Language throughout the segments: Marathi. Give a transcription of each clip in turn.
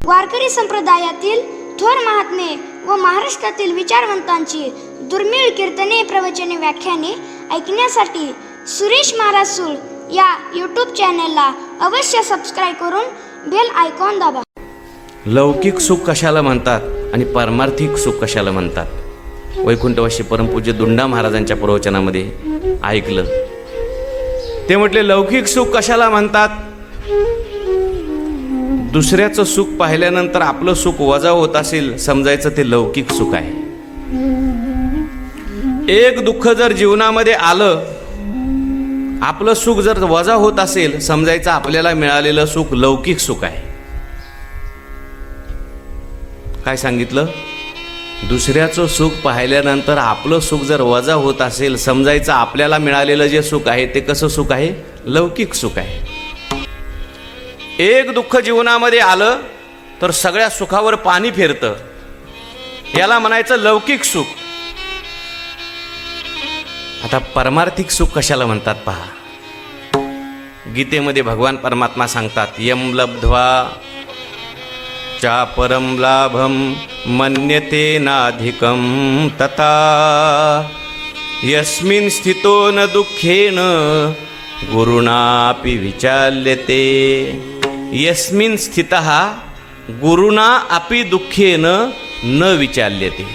वारकरी संप्रदायातील थोर महात्मे व महाराष्ट्रातील विचारवंतांची दुर्मिळ कीर्तने, प्रवचने, व्याख्याने ऐकण्यासाठी सुरेश महाराज सूळ या यूट्यूब चॅनलला अवश्य सबस्क्राईब करून बेल आयकॉन दाबा. लौकिक सुख कशाला म्हणतात आणि पारमार्थिक सुख कशाला म्हणतात? वैकुंठवासी परमपूज्य दुंडा महाराजांच्या प्रवचनामध्ये ऐकलं. ते म्हटले, लौकिक सुख कशाला म्हणतात? दुसऱ्याचं सुख पाहिल्यानंतर आपलं सुख वजा होत असेल, समजायचं ते लौकिक सुख आहे. एक दुःख जर जीवनामध्ये आलं, आपलं सुख जर वजा होत असेल, समजायचं आपल्याला मिळालेलं सुख लौकिक सुख आहे. काय सांगितलं? दुसऱ्याचं सुख पाहिल्यानंतर आपलं सुख जर वजा होत असेल, समजायचं आपल्याला मिळालेलं जे सुख आहे ते कसं सुख आहे? लौकिक सुख आहे. एक दुःख जीवनामध्ये आलं तर सगळ्या सुखावर पाणी फिरतं, याला म्हणायचं लौकिक सुख. आता परमार्थिक सुख कशाला म्हणतात पहा. गीतेमध्ये भगवान परमात्मा सांगतात, यम लब्ध्वा चा परम लाभम मन्यते नाधिकम तथा यस्मिन् स्थितो न दुःखेन गुरुणापि विचाल्यते. यस्मिन् स्थितः गुरुणा अपि दुःखेन न विचाल्यते.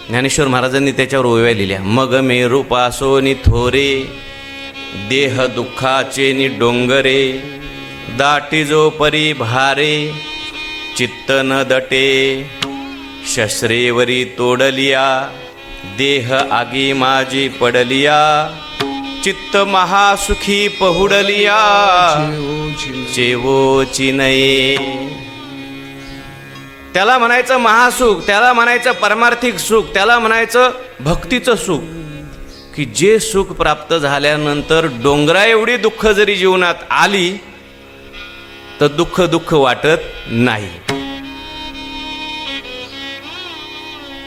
ज्ञानेश्वर महाराजांनी त्याच्यावर ओव्या लिहिल्या. मग मे रूपासोनी थोरे देह दुःखाचे नि डोंगरे दाटी जो परी भारे चित्त न दटे शस्त्रेवरी तोडलिया देह आगी माझी पडलिया चित्त महासुखी पहुडलिया चेवोची नये. त्याला म्हणायचं महासुख, त्याला म्हणायचं परमार्थिक सुख, त्याला म्हणायचं भक्तीचं सुख, की जे सुख प्राप्त झाल्यानंतर डोंगरा एवढी दुःख जरी जीवनात आली तर दुःख दुःख वाटत नाही.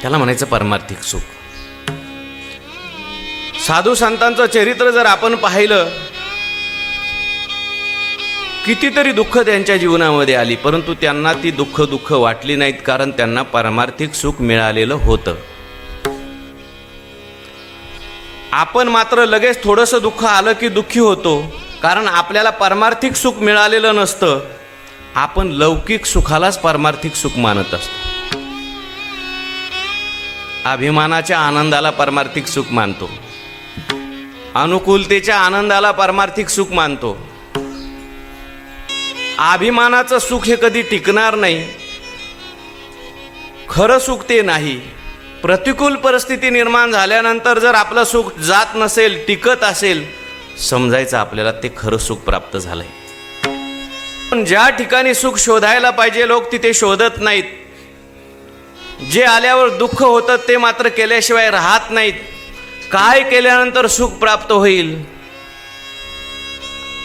त्याला म्हणायचं परमार्थिक सुख. साधू संतांचं चरित्र जर आपण पाहिलं, कितीतरी दुःख त्यांच्या जीवनामध्ये आली, परंतु त्यांना ती दुःख वाटली नाहीत, कारण त्यांना परमार्थिक सुख मिळालेलं होतं. आपण मात्र लगेच थोडंसं दुःख आलं की दुःखी होतो, कारण आपल्याला परमार्थिक सुख मिळालेलं नसतं. आपण लौकिक सुखालाच परमार्थिक सुख मानत असतो. अभिमानाच्या आनंदाला परमार्थिक सुख मानतो, अनुकूलतेच्या आनंदाला परमार्थिक सुख मानतो. अभिमानाचं सुख हे कधी टिकणार नाही, खरं सुख ते नाही. प्रतिकूल परिस्थिती निर्माण झाल्यानंतर जर आपलं सुख जात नसेल, टिकत असेल, समजायचं आपल्याला ते खरं सुख प्राप्त झालंय. पण ज्या ठिकाणी सुख शोधायला पाहिजे लोक तिथे शोधत नाहीत. जे आल्यावर दुःख होतं ते मात्र केल्याशिवाय राहत नाहीत. काय केल्यानंतर सुख प्राप्त होईल?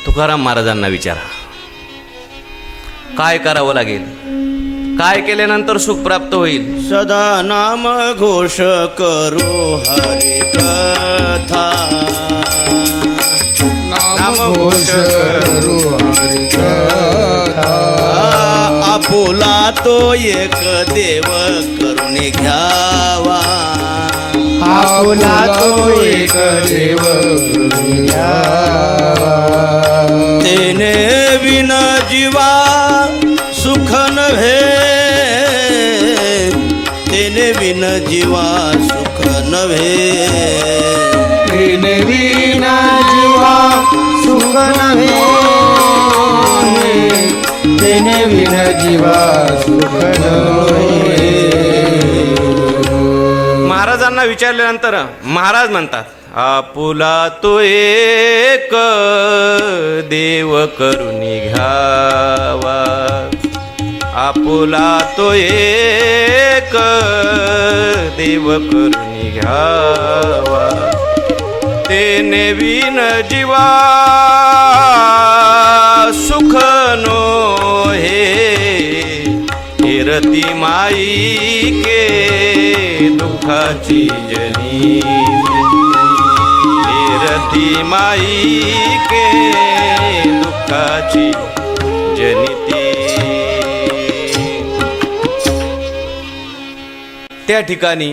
तुकाराम महाराजांना विचारा, काय करावं लागेल? काय केल्यानंतर सुख प्राप्त होईल? सदा नाम घोष करो हरि कथा, नाम घोष करू हरि कथा. आपुला तो एक देव करून घ्यावा, आपुला तो एक देव करून घ्यावा. तेने विन जीवा सुख नव्हे, तेने विन जीवा सुख नव्हे. तेने विना जीवा सुख नव्हे, तेने विना जीवा सुख नव्हे. महाराजांना विचारल्यानंतर महाराज म्हणतात, आपुला तो एक देव करून घ्यावा, आपुला तो एक देव करून घ्यावा. तेने विन जीवा सुख नो हे रती माई के दुःखाची जनी. रती माई के दुःखाची जनिती. त्या ठिकाणी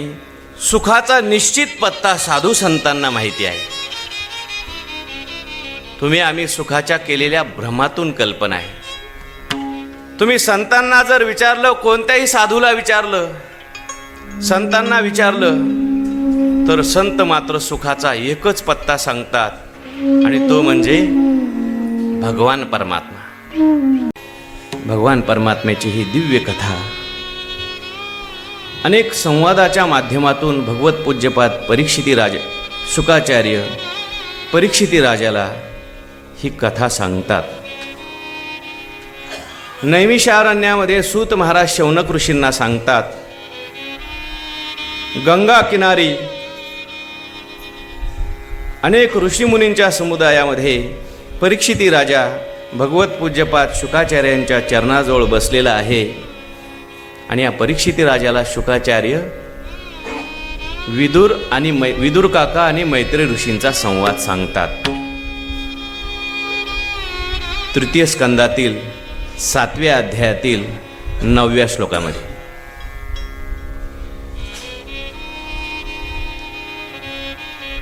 सुखाचा निश्चित पत्ता साधू संतांना माहिती आहे. तुम्ही आम्ही सुखाच्या केलेल्या भ्रमातून कल्पना आहे. तुम्ही संतांना जर विचारलं, कोणत्याही साधूला विचारलं, संतांना विचारलं, तर संत मात्र सुखाचा एकच पत्ता सांगतात, आणि तो म्हणजे भगवान परमात्मा. भगवान परमात्म्याची ही दिव्य कथा अनेक संवादाच्या माध्यमातून भगवत पूज्यपाद परीक्षिती राजा शुकाचार्य परीक्षिती राजाला ही कथा सांगतात. नैमिषारण्यामध्ये सूत महाराज शौनक ऋषींना सांगतात, गंगा किनारी अनेक ऋषीमुनींच्या समुदायामध्ये परीक्षिती राजा भगवत पूज्यपाद शुकाचार्यांच्या चरणाजवळ बसलेला आहे. आणि या परीक्षिती राजाला शुकाचार्य विदुर काका आणि मैत्री ऋषींचा संवाद सांगतात. तृतीय स्कंदातील 7व्या अध्यायातील 9व्या श्लोकामध्ये.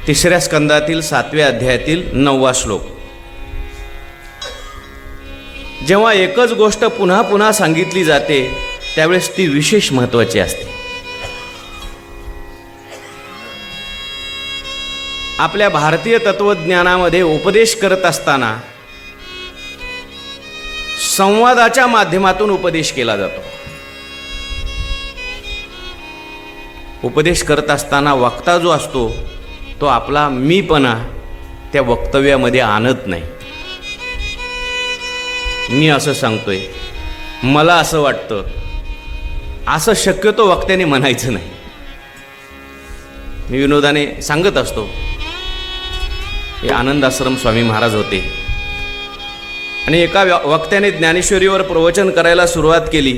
तिसऱ्या स्कंदातील 7व्या अध्यायातील 9वा श्लोक. जेव्हा एकच गोष्ट पुन्हा पुन्हा सांगितली जाते त्यावेळेस ती विशेष महत्त्वाची असते. आपल्या भारतीय तत्वज्ञानामध्ये उपदेश करत असताना संवादाच्या माध्यमातून उपदेश केला जातो. उपदेश करत असताना वक्ता जो असतो तो आपला मीपणा त्या वक्तव्यामध्ये आणत नाही. मी असं सांगतोय, मला असं वाटतं, असं शक्यतो वक्त्याने म्हणायचं नाही. मी विनोदाने सांगत असतो, हे आनंद आश्रम स्वामी महाराज होते आणि एका वक्त्याने ज्ञानेश्वरीवर प्रवचन करायला सुरुवात केली.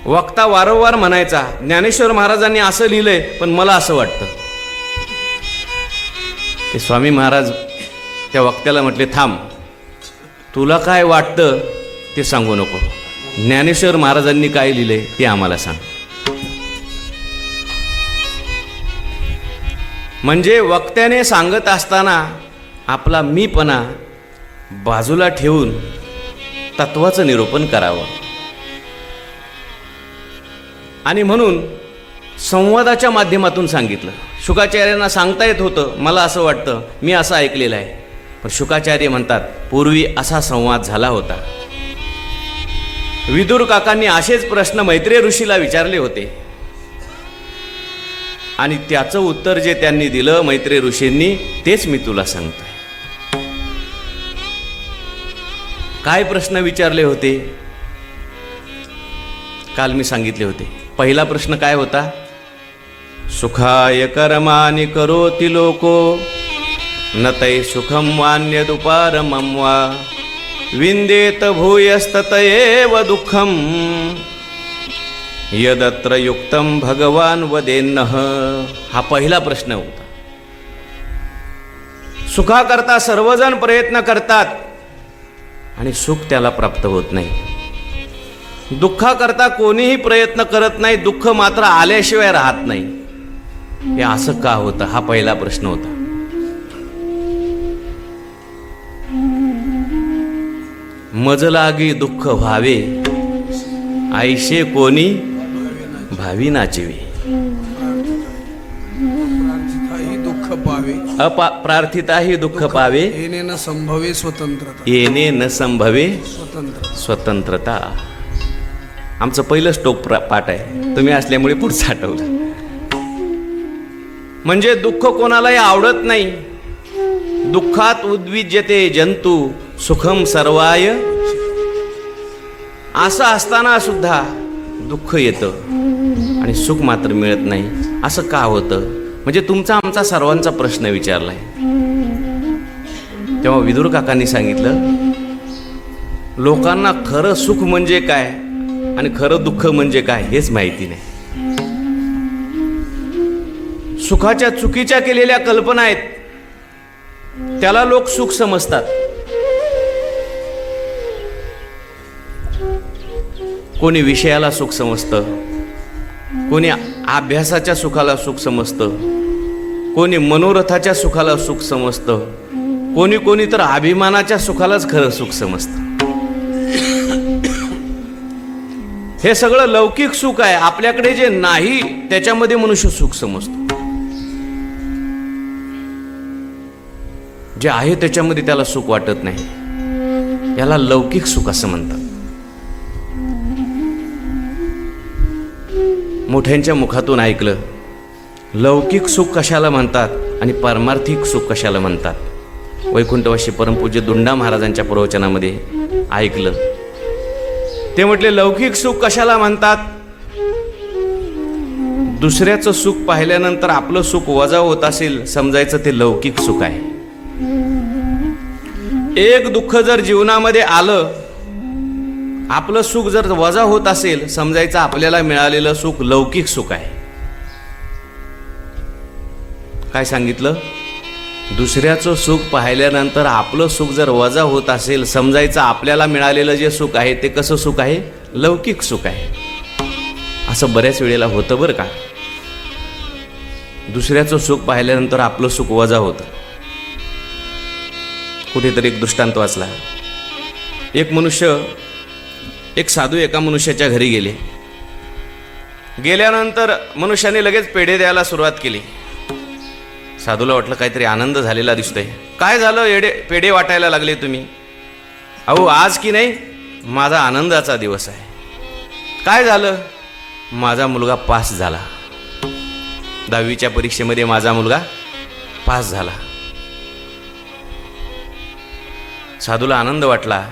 वक्ता वारंवार म्हणायचा, ज्ञानेश्वर महाराजांनी असं लिहिलंय पण मला असं वाटतं. ते स्वामी महाराज त्या वक्त्याला म्हटले, थांब, तुला काय वाटतं ते सांगू नको, ज्ञानेश्वर महाराजांनी काय लिहिलंय ते आम्हाला सांग. म्हणजे वक्त्याने सांगत असताना आपला मीपणा बाजूला ठेवून तत्वाचं निरूपण करावं. आणि म्हणून संवादाच्या माध्यमातून सांगितलं. शुकाचार्यांना सांगता येत होतं, मला असं वाटतं, मी असं ऐकलेलं आहे. पण शुकाचार्य म्हणतात, पूर्वी असा संवाद झाला होता. विदुर काकांनी असेच प्रश्न मैत्रेय ऋषीला विचारले होते आणि त्याचं उत्तर जे त्यांनी दिलं मैत्रेय ऋषींनी, तेच मी तुला सांगतोय. काय प्रश्न विचारले होते काल मी सांगितले होते. पहिला प्रश्न काय होता? सुखाय कर्माणि करोति लोको न तै सुखम वान्यदुपारमं वा विंदेत भूयस्ततएव दुःखम यदत्र युक्तम भगवान वदेन्नः. हा पहिला प्रश्न होता. सुखाकरता सर्वजण प्रयत्न करतात आणि सुख त्याला प्राप्त होत नाही. दुःखाकरता कोणीही प्रयत्न करत नाही, दुःख मात्र आल्याशिवाय राहत नाही. हे असं का होतं? हा पहिला प्रश्न होता. मज लागी दुःख व्हावे, आईशे कोणी भावी नाचवे. दुःख पावे, अप्रार्थिताही दुःख पावे, येणे न संभवे स्वतंत्रता, येणे न संभवे स्वतंत्र स्वतंत्रता. आमचं पहिलं स्टोक पाठ आहे, तुम्ही असल्यामुळे पुढचं आठवलं. म्हणजे दुःख कोणालाही आवडत नाही. दुःखात उद्विज्यते जंतू सुखम सर्वाय. असं असताना सुद्धा दुःख येतं आणि सुख मात्र मिळत नाही. असं का होतं? म्हणजे तुमचा आमचा सर्वांचा प्रश्न विचारलाय. तेव्हा विदुर काकांनी सांगितलं, लोकांना खरं सुख म्हणजे काय आणि खरं दुःख म्हणजे काय हेच माहिती नाही. सुखाच्या चुकीच्या केलेल्या कल्पना आहेत, त्याला लोक सुख समजतात. कोणी विषयाला सुख समजतं, कोणी अभ्यासाच्या सुखाला सुख समजतं, कोणी मनोरथाच्या सुखाला सुख समजतं, कोणी तर अभिमानाच्या सुखालाच खरं सुख समजतं. हे सगळं लौकिक सुख आहे. आपल्याकडे जे नाही त्याच्यामध्ये मनुष्य सुख समजतो. जे आहे त्याच्यामध्ये त्याला सुख वाटत नाही. याला लौकिक सुख असं म्हणतात. मोठ्यांच्या मुखातून ऐकलं लौकिक सुख कशाला म्हणतात आणि पारमार्थिक सुख कशाला म्हणतात. वैकुंठवासी परमपूज्य दुंडा महाराजांच्या प्रवचनामध्ये ऐकलं. ते म्हटले लौकिक सुख कशाला म्हणतात. दुसऱ्याचं सुख पाहिल्यानंतर आपलं सुख वजा होत असेल समजायचं ते लौकिक सुख आहे. एक दुःख जर जीवनामध्ये आलं, आपलं सुख जर वजा होत असेल समजायचं आपल्याला मिळालेलं सुख लौकिक सुख आहे. काय सांगितलं. दुसऱ्याचं सुख पाहिल्यानंतर आपलं सुख जर वजा होत असेल समजायचं आपल्याला मिळालेलं जे सुख आहे ते कसं सुख आहे, लौकिक सुख आहे. असं बऱ्याच वेळेला होतं बरं का. दुसऱ्याचं सुख पाहिल्यानंतर आपलं सुख वजा होतं. कुठेतरी एक दृष्टांत वाचला. एक साधू एका मनुष्याच्या घरी गेल्यानंतर मनुष्याने लगेच पेढे द्यायला सुरुवात केली. साधूला वाटलं काहीतरी आनंद झालेला दिसतोय. काय झालं पेढे वाटायला लागले तुम्ही. अहो आज की नाही माझा आनंदाचा दिवस आहे. काय झालं. माझा मुलगा पास झाला. 10वीच्या परीक्षेमध्ये माझा मुलगा पास झाला. साधूला आनंद वाटला.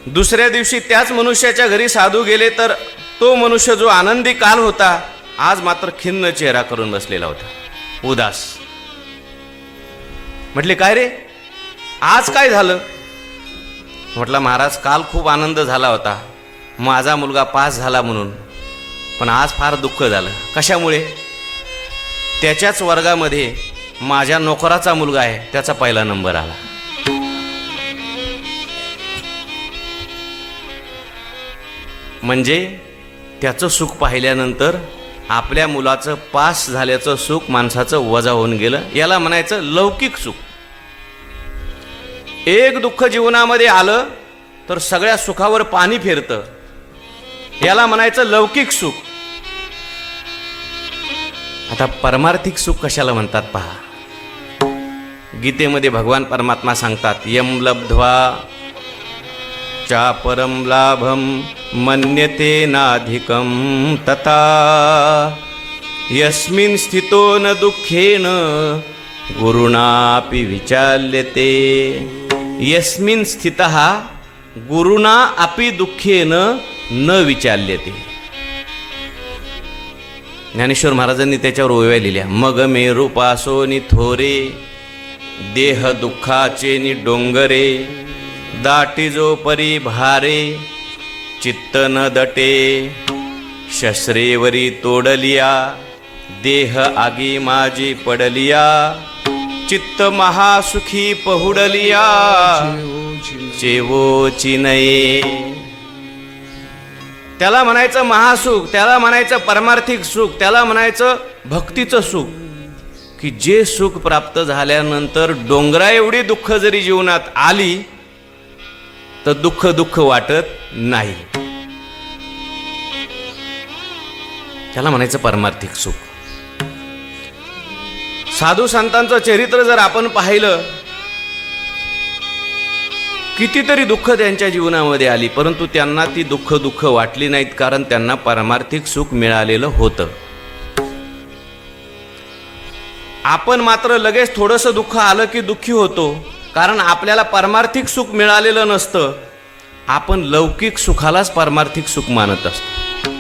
दुसऱ्या दिवशी त्याच मनुष्याच्या घरी साधू गेले तर तो मनुष्य जो आनंदी काल होता आज मात्र खिन्न चेहरा करून बसलेला होता, उदास. म्हटले काय रे आज काय झालं. म्हटलं महाराज काल खूप आनंद झाला होता माझा मुलगा पास झाला म्हणून, पण आज फार दुःख झालं. कशामुळे. त्याच्याच वर्गामध्ये माझ्या नोकराचा मुलगा आहे त्याचा पहिला नंबर आला. म्हणजे त्याचं सुख पाहिल्यानंतर आपल्या मुलाचं पास झाल्याचं सुख माणसाचं वजा होऊन गेलं. याला म्हणायचं लौकिक सुख. एक दुःख जीवनामध्ये आलं तर सगळ्या सुखावर पाणी फिरतं. याला म्हणायचं लौकिक सुख. आता परमार्थिक सुख कशाला म्हणतात पहा. गीतेमध्ये भगवान परमात्मा सांगतात यम लब्ध्वा चा परम लाभम मन्यते नाधिकम तथा यस्मिन् स्थितो न दुःखेन गुरुणापि विचाल्यते. यस्मिन् स्थितः गुरुणा अपि दुःखेन न विचाल्यते. ज्ञानेश्वर महाराजांनी त्याच्यावर ओव्या लिहिल्या. मग मे रूपासोनी थोरे देह दुःखाचे नि डोंगरे दाटी जो परी भारे चित्त न दटे शस्त्रेवरी तोडलिया देह आगी माझी पडलिया चित्त महासुखी पहुडलिया चेवोची नये. त्याला म्हणायचं महासुख, त्याला म्हणायचं परमार्थिक सुख, त्याला म्हणायचं भक्तीचं सुख, की जे सुख प्राप्त झाल्यानंतर डोंगरा एवढी दुःख जरी जीवनात आली तर दुःख वाटत नाही. त्याला म्हणायचं परमार्थिक सुख. साधू संतांचं चरित्र जर आपण पाहिलं कितीतरी दुःख त्यांच्या जीवनामध्ये आली परंतु त्यांना ती दुःख वाटली नाहीत, कारण त्यांना परमार्थिक सुख मिळालेलं होतं. आपण मात्र लगेच थोडंसं दुःख आलं की दुःखी होतो, कारण आपल्याला परमार्थिक सुख मिळालेलं नसतं. आपण लौकिक सुखालाच परमार्थिक सुख मानत असतो.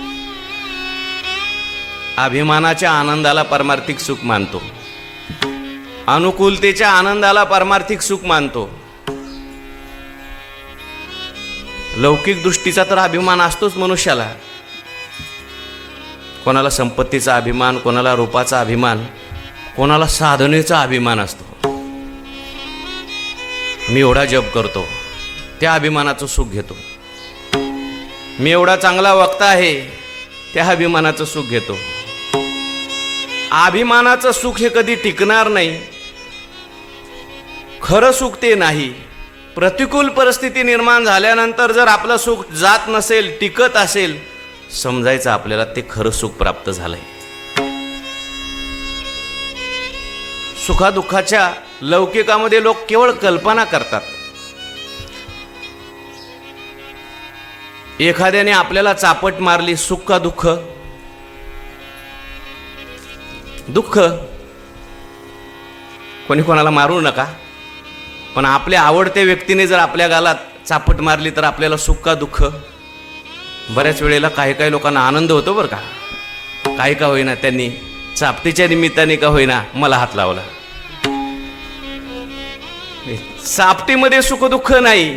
अभिमानाच्या आनंदाला परमार्थिक सुख मानतो, अनुकूलतेच्या आनंदाला परमार्थिक सुख मानतो. लौकिक दृष्टीचा तर अभिमान असतोच मनुष्याला. कोणाला संपत्तीचा अभिमान, कोणाला रूपाचा अभिमान, कोणाला साधनेचा अभिमान असतो. मी एवढा जप करतो त्या अभिमानाचं सुख घेतो. मी एवढा चांगला वक्ता आहे त्या अभिमानाचं सुख घेतो. अभिमानाचं सुख हे कधी टिकणार नाही. खरं सुख ते नाही. प्रतिकूल परिस्थिती निर्माण झाल्यानंतर जर आपलं सुख जात नसेल, टिकत असेल, समजायचं आपल्याला ते खरं सुख प्राप्त झालंय. सुखादुःखाच्या लौकिकामध्ये लोक केवळ कल्पना करतात. एखाद्याने आपल्याला चापट मारली, सुख का दुःख? दुःख. कोणी कोणाला मारू नका, पण आपल्या आवडत्या व्यक्तीने जर आपल्या गालात चापट मारली तर आपल्याला सुख का दुःख? बऱ्याच वेळेला काही लोकांना आनंद होतो बरं का. काही का होईना त्यांनी चापटीच्या निमित्ताने का होईना मला हात लावला. चापटीमध्ये सुख दुःख नाही,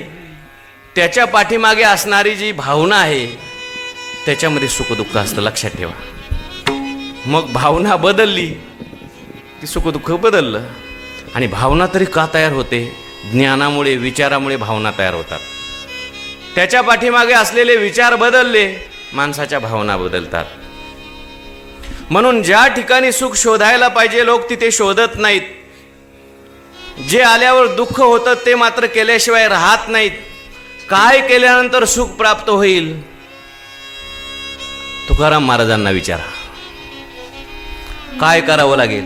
त्याच्या पाठीमागे असणारी जी भावना आहे त्याच्यामध्ये सुख दुःख असतं, लक्षात ठेवा. मग भावना बदलली की सुख दुःख बदललं. आणि भावना तरी का तयार होते? ज्ञानामुळे, विचारामुळे भावना तयार होतात. त्याच्या पाठीमागे असलेले विचार बदलले, माणसाच्या भावना बदलतात. म्हणून ज्या ठिकाणी सुख शोधायला पाहिजे लोक तिथे शोधत नाहीत. जे आल्यावर दुःख होतं ते मात्र केल्याशिवाय राहत नाहीत. काय केल्यानंतर सुख प्राप्त होईल? तुकाराम महाराजांना विचारा, काय करावं लागेल?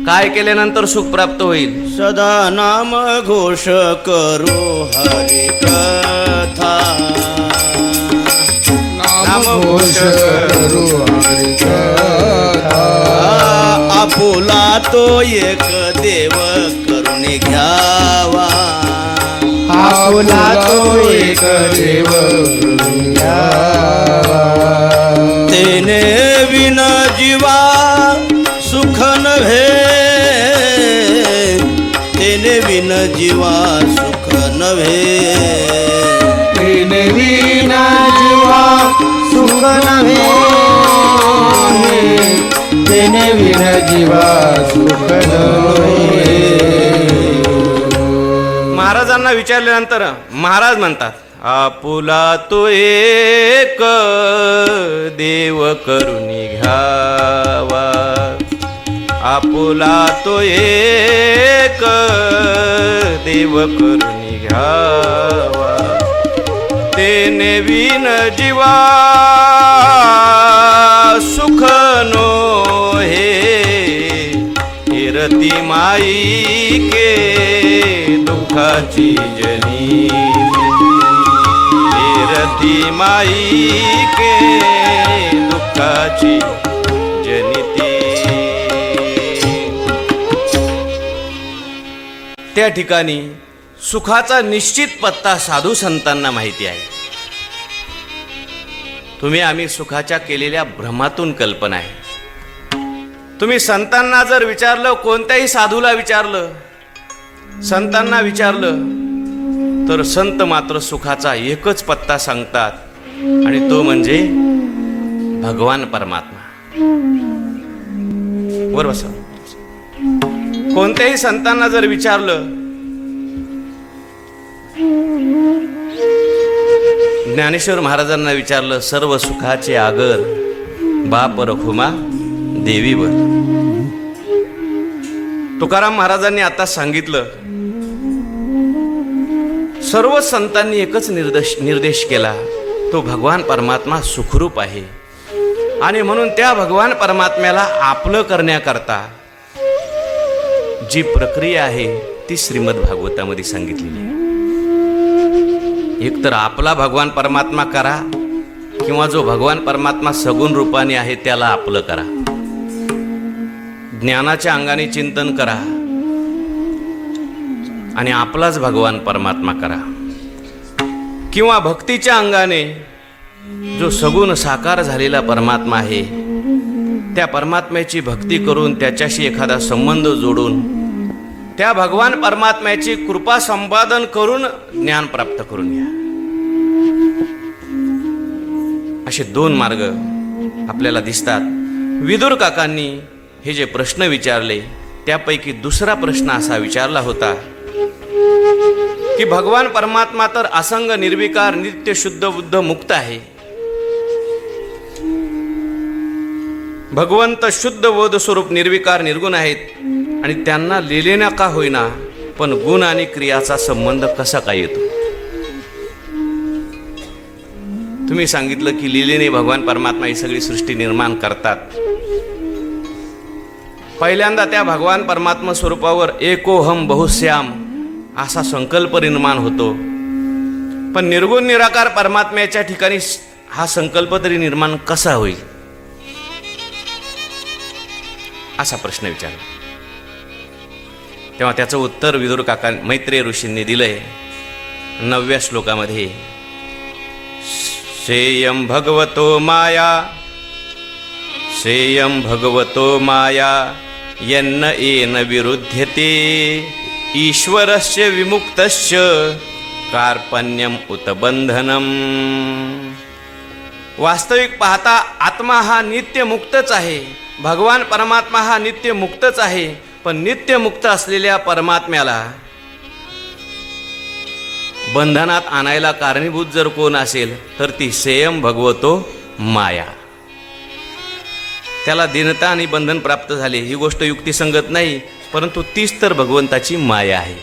काय केल्यानंतर सुख प्राप्त होईल? सदा नाम घोष करो हरि कथा, नाम घोष करू हरी कथा. आपुला तो एक देव करुणी घ्यावा, आपुला तो एक देव करून घ्यावा. तेने विन जीवा सुख नव्हे, तेने विन जीवा सुख नव्हे. तेने विना जीवा सुख नव्हे, तेने विना जीवा सुख नव्हे. महाराजांना विचारल्यानंतर महाराज म्हणतात, आपुला तो एक देव करुणी घ्यावा, आपुला तो एक देव करुणी घ्यावा. तेने विन जीवा सुख नो हे, हिरती माई के दुःखाची जनी, हिरती माई के दुःखाची जनिती. त्या ठिकाणी सुखाचा निश्चित पत्ता साधू संतांना माहिती आहे. तुम्ही आम्ही सुखाच्या केलेल्या भ्रमातून कल्पना आहे. तुम्ही संतांना जर विचारलं, कोणत्याही साधूला विचारलं, संतांना विचारलं, तर संत मात्र सुखाचा एकच पत्ता सांगतात, आणि तो म्हणजे भगवान परमात्मा. बरोबर सर? कोणत्याही संतांना जर विचारलं, ज्ञानेश्वर महाराजांना विचारलं, सर्व सुखाचे आगर बाप रखुमा देवीवर. तुकाराम महाराजांनी आता सांगितलं, सर्व संतांनी एकच निर्देश केला, तो भगवान परमात्मा सुखरूप आहे. आणि म्हणून त्या भगवान परमात्म्याला आपलं करण्याकरता जी प्रक्रिया आहे ती श्रीमद भागवतामध्ये सांगितलेली आहे. एक तर आपला भगवान परमात्मा करा, किंवा जो भगवान परमात्मा सगुण रूपाने आहे त्याला आपलं करा. ज्ञानाच्या अंगाने चिंतन करा आणि आपलाच भगवान परमात्मा करा, किंवा भक्तीच्या अंगाने जो सगुण साकार झालेला परमात्मा आहे त्या परमात्म्याची भक्ती करून त्याच्याशी एखादा संबंध जोडून त्या भगवान परमात्म्याची कृपा संपादन करून ज्ञान प्राप्त करून घ्या. असे दोन मार्ग आपल्याला दिसतात. विदुर काकांनी हे जे प्रश्न विचारले त्यापैकी दुसरा प्रश्न असा विचारला होता की भगवान परमात्मा तर असंग निर्विकार नित्य शुद्ध बुद्ध मुक्त आहे, भगवंत शुद्ध बोध स्वरूप निर्विकार निर्गुण आहेत आणि त्यांना लिहिलेना का होईना पण गुण आणि क्रियाचा संबंध कसा काय येतो? तुम्ही सांगितलं की लिहिलेने भगवान परमात्मा ही सगळी सृष्टी निर्माण करतात. पहिल्यांदा त्या भगवान परमात्मा स्वरूपावर एकोहम बहुश्याम असा संकल्प निर्माण होतो. पण निर्गुण निराकार परमात्म्याच्या ठिकाणी हा संकल्प तरी निर्माण कसा होईल असा प्रश्न विचारला. तेव्हा त्याचं उत्तर विदुर काका मैत्रेय ऋषींनी दिलंय 9व्या श्लोकामध्ये. श्रेयं भगवतो माया यन्न येन विरुध्यते ईश्वरस्य विमुक्तस्य कार्पण्यम उत बंधनम. वास्तविक पाहता आत्मा हा नित्य मुक्तच आहे, भगवान परमात्मा हा नित्य मुक्तच आहे. पण नित्य मुक्त असलेल्या परमात्म्याला बंधनात आणायला कारणीभूत जर कोण असेल तर ती सेयम भगवतो माया. त्याला दीनता आणि बंधन प्राप्त झाले ही गोष्ट युक्तिसंगत नाही, परंतु तीच तर भगवंताची माया आहे.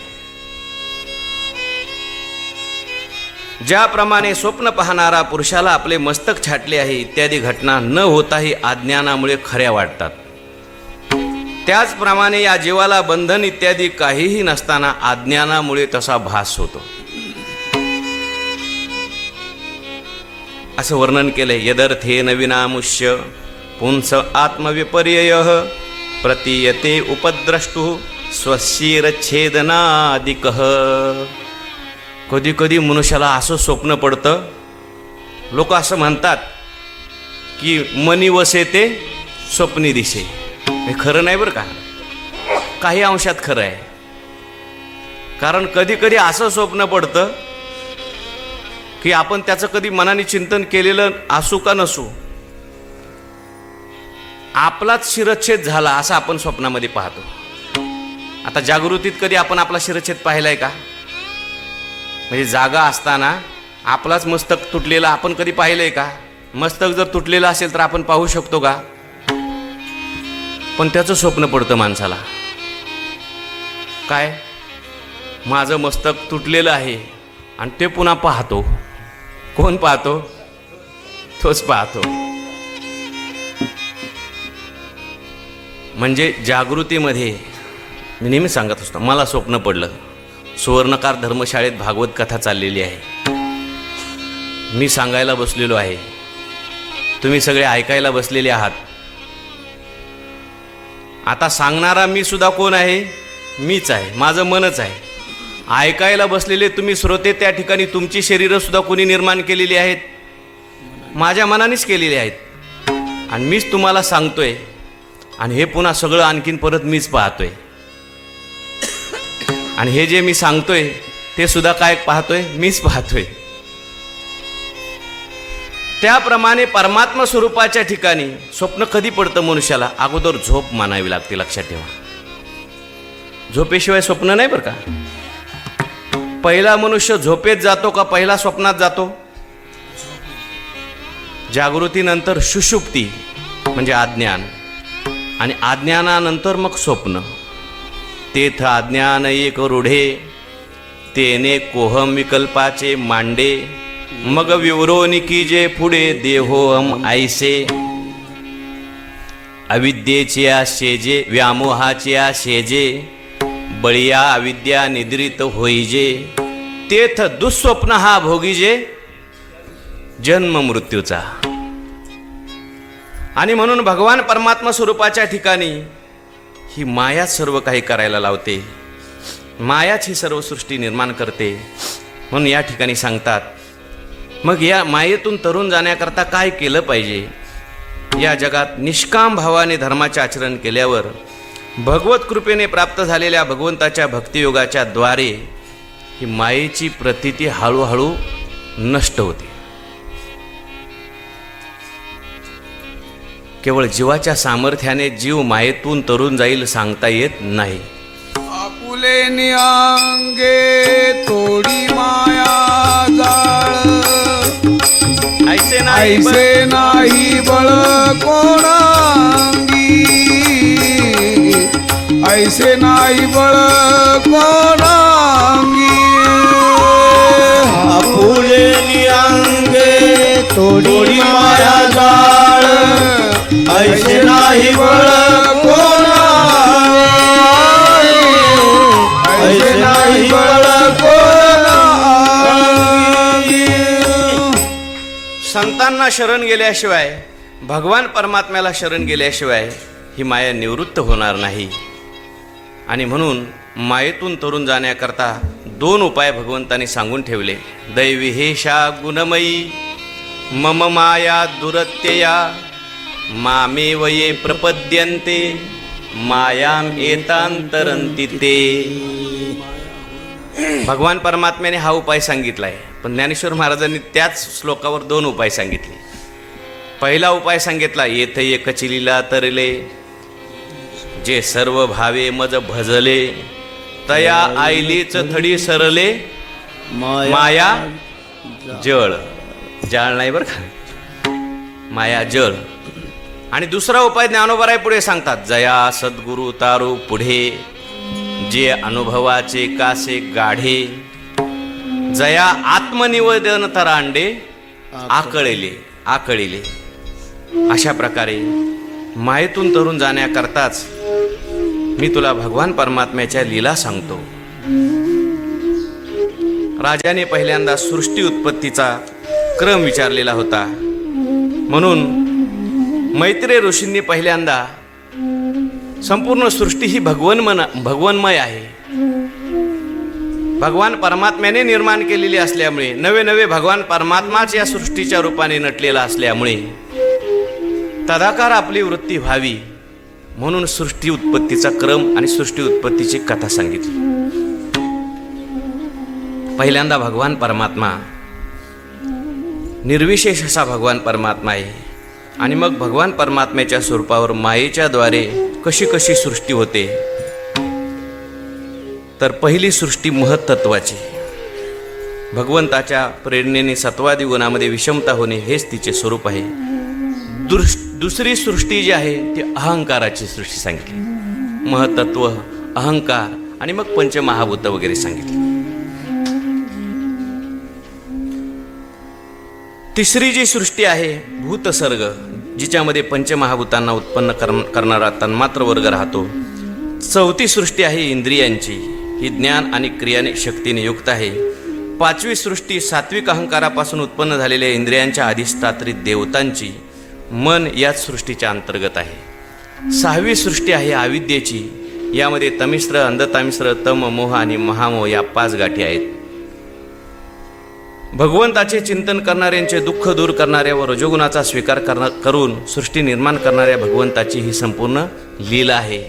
ज्याप्रमाणे स्वप्न पाहणारा पुरुषाला आपले मस्तक छाटले आहे इत्यादी घटना न होताही अज्ञानामुळे खऱ्या वाटतात, त्याचप्रमाणे या जीवाला बंधन इत्यादी काहीही नसताना अज्ञानामुळे तसा भास होतो. असं वर्णन केलंय. यदर्थेन विनामुष्य पुंस आत्मविपर्ययः प्रतीयते उपद्रष्टुः स्वशिरच्छेदनादिकः. कधी कधी मनुष्याला असं स्वप्न पडतं, लोक असं म्हणतात की मनी वसेते स्वप्नी दिसे. हे खरं नाही बरं का, काही अंशात खरं आहे. कारण कधी कधी असं स्वप्न पडतं की आपण त्याचं कधी मनाने चिंतन केलेलं असू का नसू, आपलाच शिरच्छेद झाला असं आपण स्वप्नामध्ये पाहतो. आता जागृतीत कधी आपण आपला शिरच्छेद पाहिलाय का? म्हणजे जागा असताना आपलाच मस्तक तुटलेला आपण कधी पाहिलंय का? मस्तक जर तुटलेलं असेल तर आपण पाहू शकतो का? पण त्याचं स्वप्न पडतं माणसाला, काय माझं मस्तक तुटलेलं आहे आणि ते पुन्हा पाहतो. कोण पाहतो? तोच पाहतो. म्हणजे जागृतीमध्ये मी नेहमी सांगत असतो, मला स्वप्न पडलं. सुवर्णकार धर्मशाळेत भागवत कथा चाललेली आहे, मी सांगायला बसलेलो आहे, तुम्ही सगळे ऐकायला बसलेले आहात. आता सांगणारा मी सुद्धा कोण आहे? मीच आहे, माझं मनच आहे. ऐकायला बसलेले तुम्ही श्रोते, त्या ठिकाणी तुमची शरीरं सुद्धा कोणी निर्माण केलेली आहेत? माझ्या मनानेच केलेली आहेत. आणि मीच तुम्हाला सांगतोय आणि हे पुन्हा सगळं आणखीन परत मीच पाहतोय. आणि हे जे मी सांगतोय ते सुद्धा काय पाहतोय? मीच पाहतोय. त्याप्रमाणे परमात्मा स्वरूपाच्या ठिकाणी स्वप्न कधी पडतं मनुष्याला? अगोदर झोप मानावी लागते, लक्षात ठेवा. झोपेशिवाय स्वप्न नाही बरं का. पहिला मनुष्य झोपेत जातो का पहिला स्वप्नात जातो? जागृतीनंतर सुषुप्ती म्हणजे अज्ञान, आणि अज्ञानानंतर मग स्वप्न. तेथ अज्ञान एक रूढे तेने कोहम विकल्पाचे मांडे, मग विवरोनिकी जे पुढे देहोहम ऐसे. अविद्येचे शेजे व्यामोहाचे शेजे, बळिया अविद्या निद्रित होईजे. तेथ दुःस्वप्न हा भोगीजे जन्म मृत्यूचा. आणि म्हणून भगवान परमात्मा स्वरूपाच्या ठिकाणी ही माया सर्व काही करायला लावते, मायाच ही सर्व सृष्टी निर्माण करते. म्हणून या ठिकाणी सांगतात, मग या मायेतून तरुण जाण्याकरता काय केलं पाहिजे? या जगात निष्काम भावाने धर्माचे आचरण केल्यावर भगवत कृपेने प्राप्त झालेल्या भगवंताच्या भक्तियोगाच्या द्वारे ही मायेची प्रतीती हळूहळू नष्ट होते. केवळ जीवाच्या सामर्थ्याने जीव मायेतून तरुण जाईल सांगता येत नाही. आपुले नियांगे तोडी माया जाळ, ऐसे ऐसे नाही बळ कोणा ऐसे नाही बळ कोणांगी आपुले अंगे तोडी माया जाळ ऐसे नाही बळ कोणांगी ऐसे नाही बळ कोणांगी संतांना शरण गेल्याशिवाय, भगवान परमात्म्याला शरण गेल्याशिवाय ही माया निवृत्त होणार नाही. आणि म्हणून मायेतून तरुण जाण्याकरता 2 उपाय भगवंतांनी सांगून ठेवले. दैविहेशा गुणमयी मम माया दुरत्यया मामेव ये प्रपद्यन्ते मायाम एतांतरंती ते. भगवान परमात्म्याने हा उपाय सांगितला आहे, पण ज्ञानेश्वर महाराजांनी त्याच श्लोकावर 2 उपाय सांगितले. पहिला उपाय सांगितला, येथे एकची लीला तरले जे सर्व भावे मज भजले तया आईलीच थडी सरले माया जळ. जाळ नाही बरं का, माया जळ. आणि दुसरा उपाय ज्ञानोबराय पुढे सांगतात, जया सद्गुरु तारू पुढे जे अनुभवाचे कासे गाढे जया आत्मनिवेदन तरांडे आकळिले. अशा प्रकारे मायेतून तरुण जाण्याकरताच मी तुला भगवान परमात्म्याच्या लीला सांगतो. राजाने पहिल्यांदा सृष्टी उत्पत्तीचा क्रम विचारलेला होता, म्हणून मैत्रेय ऋषींनी पहिल्यांदा संपूर्ण सृष्टी ही भगवन्मय आहे, भगवान परमात्म्याने निर्माण केलेली असल्यामुळे, नवे नवे भगवान परमात्माच या सृष्टीच्या रूपाने नटलेला असल्यामुळे तदाकार आपली वृत्ती व्हावी म्हणून सृष्टी उत्पत्तीचा क्रम आणि सृष्टी उत्पत्तीची कथा सांगितली. पहिल्यांदा भगवान परमात्मा निर्विशेष असा भगवान परमात्मा आहे, आणि मग भगवान परमात्म्याच्या स्वरूपावर मायेच्या द्वारे कशी कशी सृष्टी होते. तर पहिली सृष्टी महत्त्वाची, भगवंताच्या प्रेरणेने सत्वादी गुणामध्ये विषमता होणे हेच तिचे स्वरूप आहे. दुसरी सृष्टी जी आहे ती अहंकाराची सृष्टी सांगितली, महत्त्व, अहंकार आणि मग पंचमहाभूत वगैरे सांगितली. तिसरी जी सृष्टी आहे भूतसर्ग, जिच्यामध्ये पंचमहाभूतांना उत्पन्न करणारा तन्मात्र वर्ग राहतो. चौथी सृष्टी आहे इंद्रियांची, ही ज्ञान आणि क्रियाने शक्तीने युक्त आहे. 5वी सृष्टी सात्विक अहंकारापासून उत्पन्न झालेल्या इंद्रियांच्या अधिष्ठात्री देवतांची, मन याच सृष्टीच्या अंतर्गत आहे. 6वी सृष्टी आहे अविद्येची, यामध्ये तमिश्र, अंधतामिश्र, तम, मोह आणि महामोह या 5 गाठी आहेत. भगवंताचे चिंतन करणाऱ्यांचे दुःख दूर करणाऱ्या व रजोगुणाचा स्वीकार करून सृष्टी निर्माण करणाऱ्या भगवंताची ही संपूर्ण लीला आहे.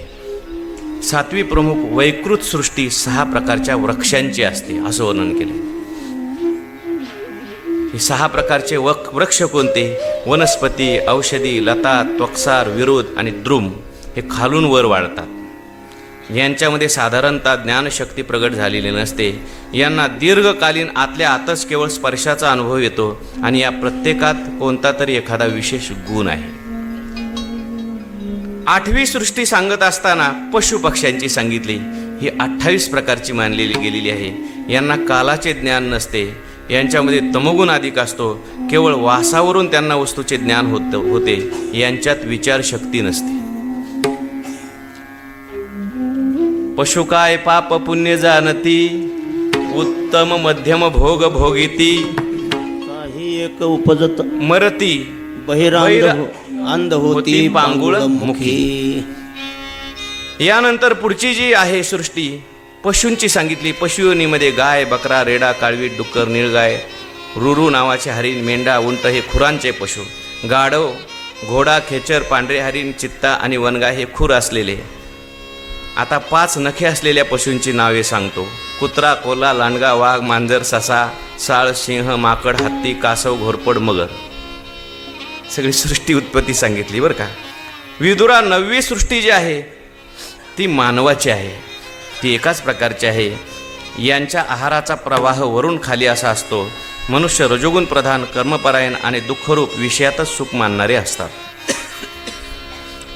7वी प्रमुख वैकृत सृष्टी 6 प्रकारच्या वृक्षांची असते असं वर्णन केले. हे 6 प्रकारचे वृक्ष कोणते? वनस्पती, औषधी, लता, त्वक्सार, विरोध आणि द्रुम हे खालून वर वाढतात. यांच्यामध्ये साधारणतः ज्ञानशक्ती प्रगट झालेली नसते. यांना दीर्घकालीन आतल्या आतच केवळ स्पर्शाचा अनुभव येतो आणि या प्रत्येकात कोणता तरी एखादा विशेष गुण आहे. 8वी सृष्टी सांगत असताना पशुपक्ष्यांची सांगितली. ही 28 प्रकारची मानलेली गेलेली आहे. यांना कालाचे ज्ञान नसते. यांच्यामध्ये तमोगुण अधिक असतो. केवळ वासावरून त्यांना वस्तूचे ज्ञान होते. यांच्यात विचारशक्ती नसते. पशु काय पाप पुण्य जाणती, उत्तम मध्यम भोग भोगिती, काही एक उपजत मरती अंध होती पांगुळ मुखी. यानंतर पुढची जी आहे सृष्टी पशूंची सांगितली. पशुयोनीमध्ये गाय, बकरा, रेडा, काळवीट, डुक्कर, निळगाय, रुरू नावाचे हरिण, मेंढा, उंट हे खुरांचे पशु. गाढव, घोडा, खेचर, पांढरे हरिण, चित्ता आणि वनगाय हे खुर असलेले. आता 5 नखे असलेल्या पशूंची नावे सांगतो. कुत्रा, कोल्हा, लांडगा, वाघ, मांजर, ससा, साळ, सिंह, माकड, हत्ती, कासव, घोरपड, मगर. सगळी सृष्टी उत्पत्ती सांगितली बरं का. विदुरा 9वी सृष्टी जी आहे ती मानवाची आहे. ती एकाच प्रकारची आहे. यांच्या आहाराचा प्रवाह वरून खाली असा असतो. मनुष्य रजोगुण प्रधान, कर्मपरायण आणि दुःखरूप विषयातच सुख मानणारे असतात.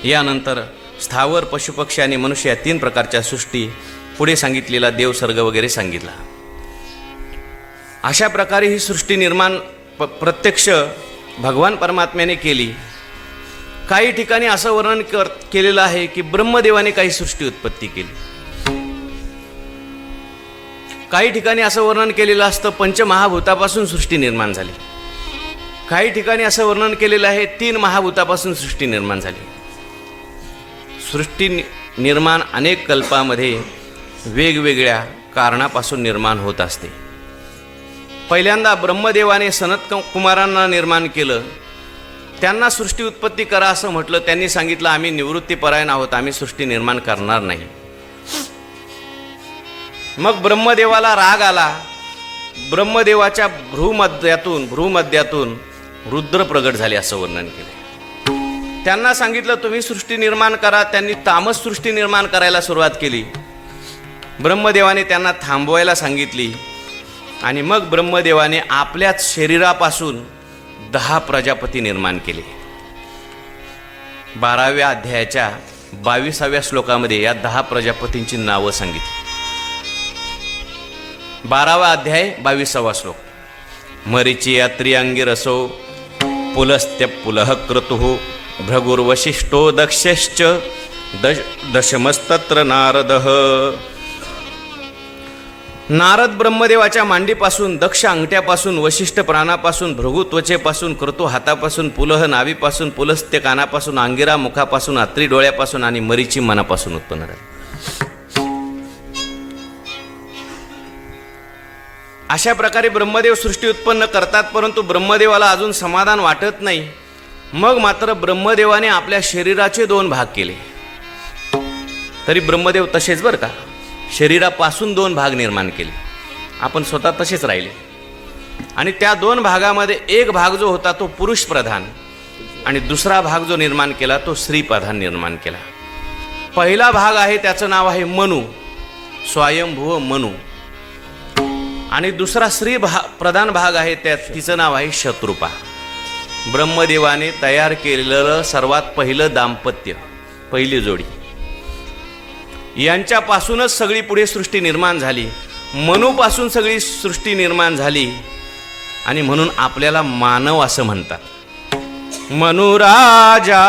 यानंतर स्थावर, पशुपक्षी आणि मनुष्य या 3 प्रकारच्या सृष्टी पुढे सांगितलेला देव, सर्ग वगैरे सांगितला. अशा प्रकारे ही सृष्टी निर्माण प्रत्यक्ष भगवान परमात्म्याने केली. काही ठिकाणी असं वर्णन केलेलं आहे की ब्रह्मदेवाने काही सृष्टी उत्पत्ती केली. काही ठिकाणी असं वर्णन केलेलं असतं पंचमहाभूतापासून सृष्टी निर्माण झाली. काही ठिकाणी असं वर्णन केलेलं आहे 3 महाभूतापासून सृष्टी निर्माण झाली. सृष्टी निर्माण अनेक कल्पामध्ये वेगवेगळ्या कारणापासून निर्माण होत असते. पहिल्यांदा ब्रह्मदेवाने सनत कुमारांना निर्माण केलं. त्यांना सृष्टी उत्पत्ती करा असं म्हटलं. त्यांनी सांगितलं आम्ही निवृत्तीपरायण आहोत, आम्ही सृष्टी निर्माण करणार नाही. मग ब्रह्मदेवाला राग आला. ब्रह्मदेवाच्या भ्रूमध्यातून रुद्र प्रगट झाले असं वर्णन केले. त्यांना सांगितलं तुम्ही सृष्टी निर्माण करा. त्यांनी तामस सृष्टी निर्माण करायला सुरुवात केली. ब्रह्मदेवाने त्यांना थांबवायला सांगितली आणि मग ब्रह्मदेवाने आपल्याच शरीरापासून 10 प्रजापती निर्माण केले. 12व्या अध्यायाच्या 22व्या श्लोकामध्ये या 10 प्रजापतींची नावं सांगितली. 12वा अध्याय 22वा श्लोक. मरीची यात्री अंगिरसो पुलस्त्य पुलह क्रतुः भृगुर्वशिष्ठो दक्षश्च दशमस्तत्र नारदः. नारद ब्रह्मदेवाच्या मांडीपासून, दक्ष अंगठ्यापासून, वशिष्ठ प्राणापासून, भृगु त्वचेपासून, क्रतु हातापासून, पुलह नाभीपासून, पुलस्त्य कानापासून, अंगिरा मुखापासून, अत्री डोळ्यापासून आणि मरीची मनापासून उत्पन्न झाली. अशा प्रकारे ब्रह्मदेव सृष्टी उत्पन्न करतात. परंतु ब्रह्मदेवाला अजून समाधान वाटत नाही. मग मात्र ब्रह्मदेवाने आपल्या शरीराचे 2 भाग केले. तरी ब्रह्मदेव तसेच बरं का, शरीरापासून 2 भाग निर्माण केले. आपण स्वतः तसेच राहिले. आणि त्या 2 भागामध्ये एक भाग जो होता तो पुरुष प्रधान आणि दुसरा भाग जो निर्माण केला तो स्त्री प्रधान निर्माण केला. पहिला भाग आहे त्याचं नाव आहे मनु, स्वयंभुव मनु. आणि दुसरा स्त्री प्रधान भाग आहे तिचं नाव आहे शत्रुपा. ब्रह्मदेवाने तयार केलेलं सर्वात पहिलं दाम्पत्य, पहिली जोडी, यांच्यापासूनच सगळी पुढे सृष्टी निर्माण झाली. मनूपासून सगळी सृष्टी निर्माण झाली. आणि म्हणून आपल्याला मानव असं म्हणतात. मनुराजा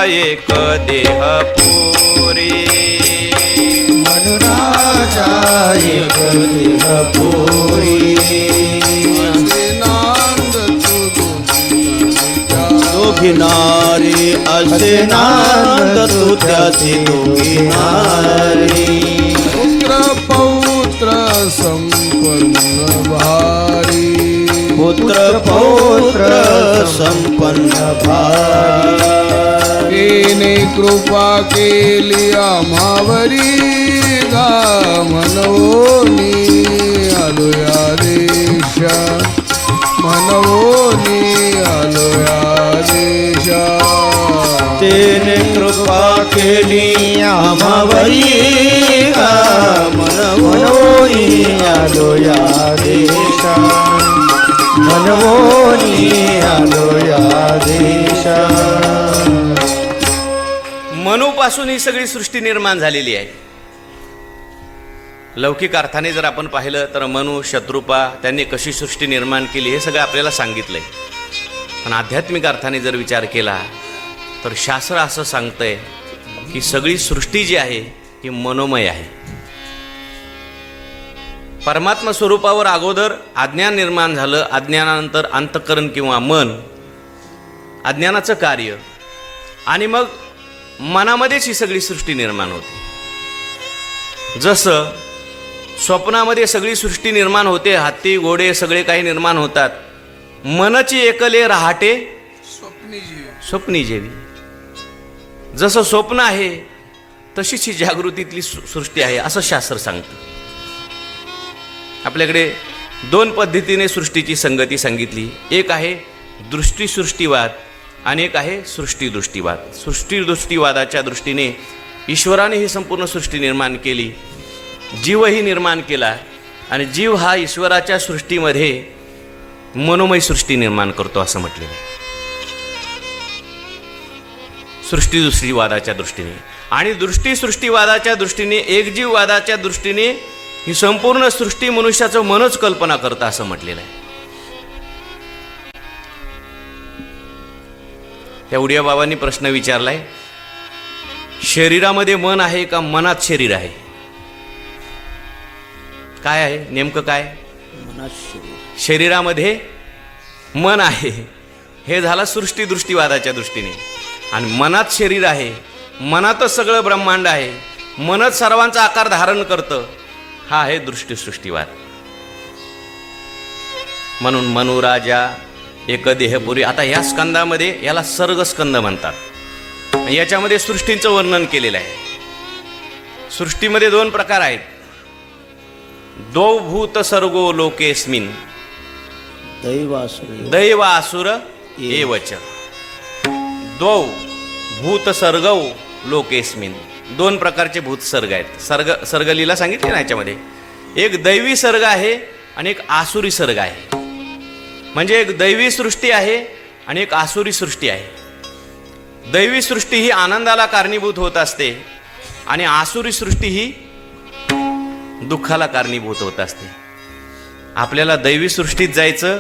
एक देह पुरी, मनुराजा एक देह पुरी, दोघी नारी असे नांद तू त्याची दोघी नारी. पुत्र पौत्र संपन्न भारी, पुत्र पौत्र संपन्न भारी. तिने कृपा केली आम्हावरी गा मनवोनी आलो या देशा, मनवोनी आलो या देशा. तेने कृपा केली आम्हावरी मनवोनी आलो या देशा, मनवोनी आलो या देशा. मनूपासून ही सगळी सृष्टी निर्माण झालेली आहे. लौकिक अर्थाने जर आपण पाहिलं तर मनु, शत्रुपा त्यांनी कशी सृष्टी निर्माण केली हे सगळं आपल्याला सांगितलंय. पण आध्यात्मिक अर्थाने जर विचार केला तर शास्त्र असं सांगतंय की सगळी सृष्टी जी आहे ही मनोमय आहे. परमात्मा स्वरूपावर अगोदर अज्ञान निर्माण झालं. अज्ञानानंतर अंतःकरण किंवा मन, अज्ञानाचं कार्य, आणि मग मनामध्येच ही सगळी सृष्टी निर्माण होते. जसं स्वप्नामध्ये सगळी सृष्टी निर्माण होते, हत्ती घोडे सगळे काही निर्माण होतात. मनची एकले राहते स्वप्नी जेवी. जसं स्वप्न आहे तशीच ही जागृतीतली सृष्टी आहे असं शास्त्र सांगतं. आपल्याकडे 2 पद्धतीने सृष्टीची संगती सांगितली. एक आहे दृष्टीसृष्टीवाद आणि एक आहे सृष्टीदृष्टीवाद. सृष्टीदृष्टीवादाच्या दृष्टीने ईश्वराने ही संपूर्ण सृष्टी निर्माण केली, जीवही निर्माण केला आणि जीव हा ईश्वराच्या सृष्टीमध्ये मनोमय सृष्टी निर्माण करतो असं म्हटलेलं आहे सृष्टीदृष्टीवादाच्या दृष्टीने. आणि सृष्टीवादाच्या दृष्टीने, एकजीववादाच्या दृष्टीने ही संपूर्ण सृष्टी मनुष्याचं मनच कल्पना करतं असं म्हटलेलं आहे. त्या उडिया बाबांनी प्रश्न विचारलाय, शरीरामध्ये मन आहे का मनात शरीर आहे? काय आहे नेमकं? काय शरीरामध्ये मन आहे हे झालं दृष्टीवादाच्या दृष्टीने, आणि मनात शरीर आहे, मनातच सगळं ब्रह्मांड आहे, मनच सर्वांचा आकार धारण करतं, हा आहे सृष्टीवाद. म्हणून मनुराजा एकदेहपुरी. आता या स्कंदामध्ये याला सर्गस्कंद म्हणतात. याच्यामध्ये सृष्टींचं वर्णन केलेलं आहे. सृष्टीमध्ये 2 प्रकार आहेत. द्वौ भूत सर्गो लोकेस्मिन दैव आसुर एवच. द्वौ भूत सर्गौ लोकेस्मिन. 2 प्रकारचे भूत सर्ग आहेत. सर्गलीला सांगितले ना याच्यामध्ये. एक दैवी सर्ग आहे आणि एक आसुरी सर्ग आहे. म्हणजे एक दैवी सृष्टी आहे आणि एक आसुरी सृष्टी आहे. दैवी सृष्टी ही आनंदाला कारणीभूत होत असते आणि आसुरी सृष्टी ही दुःखाला कारणीभूत होत असते. आपल्याला दैवी सृष्टीत जायचं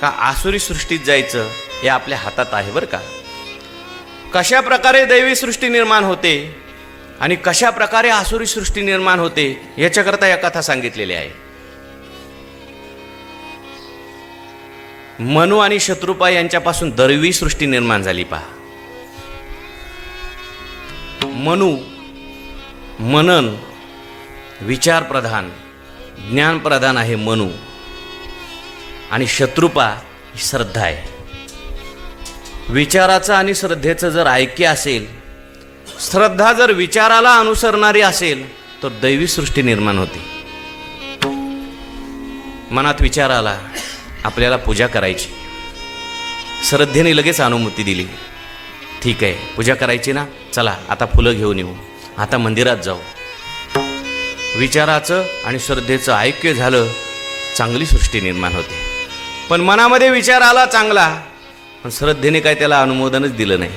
का आसुरी सृष्टीत जायचं हे आपल्या हातात आहे बरं का. कशा प्रकारे दैवी सृष्टी निर्माण होते आणि कशा प्रकारे आसुरी सृष्टी निर्माण होते याच्याकरता या कथा सांगितलेल्या आहे. मनु आणि शत्रुपा यांच्यापासून दैवी सृष्टी निर्माण झाली. पहा, मनु मनन विचार प्रधान ज्ञान प्रधान आहे मनु, आणि शत्रुपा ही श्रद्धा आहे. विचाराचं आणि श्रद्धेचं जर ऐक्य असेल, श्रद्धा जर विचाराला अनुसरणारी असेल तर दैवी सृष्टी निर्माण होते. मनात विचार आला आपल्याला पूजा करायची, श्रद्धेने लगेच अनुमती दिली. ठीक आहे, पूजा करायची ना, चला आता फुलं घेऊन येऊ, आता मंदिरात जाऊ. विचाराचं आणि श्रद्धेचं ऐक्य झालं, चांगली सृष्टी निर्माण होते. पण मनामध्ये विचार आला चांगला, पण श्रद्धेने काय त्याला अनुमोदनच दिलं नाही,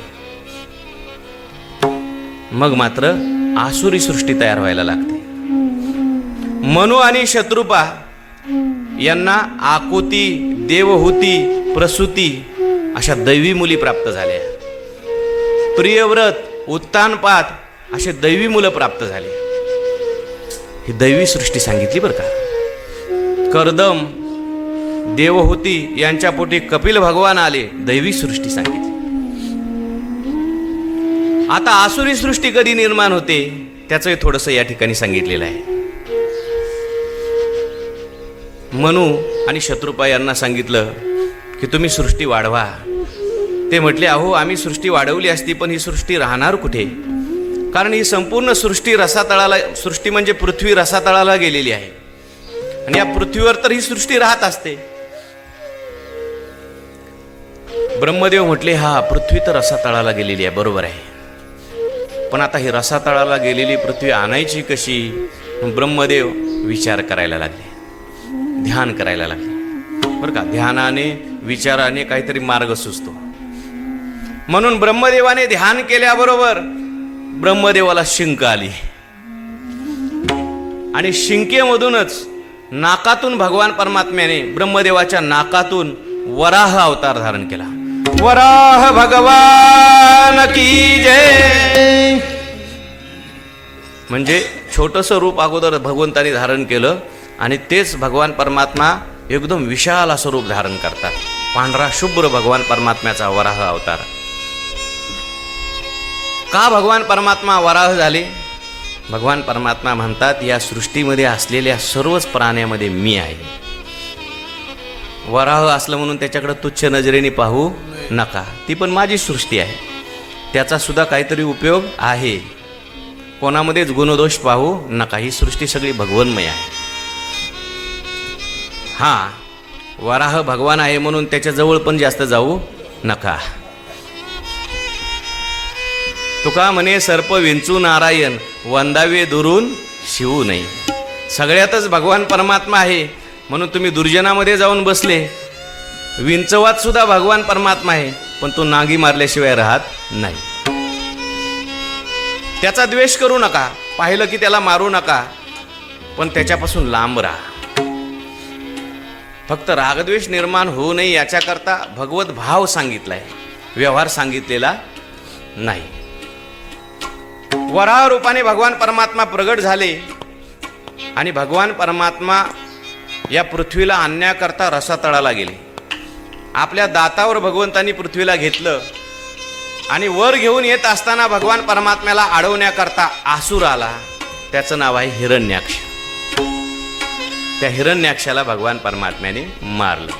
मग मात्र आसुरी सृष्टी तयार व्हायला लागते. मनु आणि शत्रुपा यांना आकुती, देवहूती, प्रसूती अशा दैवी मुली प्राप्त झाल्या. प्रियव्रत, उत्तानपात असे दैवी मुलं प्राप्त झाले. ही दैवी सृष्टी सांगितली बरं का. कर्दम, देवहूती यांच्या पोटी कपिल भगवान आले, दैवी सृष्टी सांगितली. आता आसुरी सृष्टी कधी निर्माण होते त्याचं थोडंसं या ठिकाणी सांगितलेलं आहे. मनु आणि शत्रुपा यांना सांगितलं की तुम्ही सृष्टी वाढवा. ते म्हटले, अहो आम्ही सृष्टी वाढवली असती, पण ही सृष्टी राहणार कुठे? कारण ही संपूर्ण सृष्टी रसातळाला, सृष्टी म्हणजे पृथ्वी रसातळाला गेलेली आहे, आणि या पृथ्वीवर तर ही सृष्टी राहत असते. ब्रह्मदेव म्हटले, हा पृथ्वी तर रसातळाला गेलेली आहे, बरोबर आहे, पण आता ही रसातळाला गेलेली पृथ्वी आणायची कशी? ब्रह्मदेव विचार करायला लागले, ध्यान करायला लागले बरं का. ध्यानाने विचाराने काहीतरी मार्ग सुचतो. म्हणून ब्रह्मदेवाने ध्यान केल्याबरोबर ब्रह्मदेवाला शिंक आली, आणि शिंकेमधूनच नाकातून भगवान परमात्म्याने ब्रह्मदेवाच्या नाकातून वराह अवतार धारण केला. वराह भगवान की जय. म्हणजे छोटंसं रूप अगोदर भगवंतानी धारण केलं, आणि तेच भगवान परमात्मा एकदम विशाल असं रूप धारण करतात. पांढरा शुभ्र भगवान परमात्म्याचा वराह अवतार. का भगवान परमात्मा वराह झाले? भगवान परमात्मा म्हणतात, या सृष्टीमध्ये असलेल्या सर्वच प्राण्यामध्ये मी आहे. वराह असलं म्हणून त्याच्याकडे तुच्छ नजरेने पाहू नका, ती पण माझी सृष्टी आहे, त्याचा सुद्धा काहीतरी उपयोग आहे. कोणामध्येच गुणदोष पाहू नका, ही सृष्टी सगळी भगवन्मय आहे. हां, वराह भगवान आहे म्हणून त्याच्याजवळ पण जास्त जाऊ नका. तुका म्हणे, सर्प विंचू नारायण, वंदावे दुरून शिवू नये. सगळ्यातच भगवान परमात्मा आहे म्हणून तुम्ही दुर्जनामध्ये जाऊन बसले. विंचवात सुद्धा भगवान परमात्मा आहे, पण तो नागी मारल्याशिवाय राहत नाही. त्याचा द्वेष करू नका, पाहिलं की त्याला मारू नका, पण त्याच्यापासून लांब राहा. फक्त रागद्वेष निर्माण होऊ नये याच्याकरता भगवत भाव सांगितलाय, व्यवहार सांगितलेला नाही. वराह रूपाने भगवान परमात्मा प्रगट झाले आणि भगवान परमात्मा या पृथ्वीला आणण्याकरता रसातळाला गेले. आपल्या दातावर भगवंतांनी पृथ्वीला घेतलं आणि वर घेऊन येत असताना भगवान परमात्म्याला अडवण्याकरता आसूर आला. त्याचं नाव आहे हिरण्याक्ष. त्या हिरण्याक्षाला भगवान परमात्म्याने मारलं.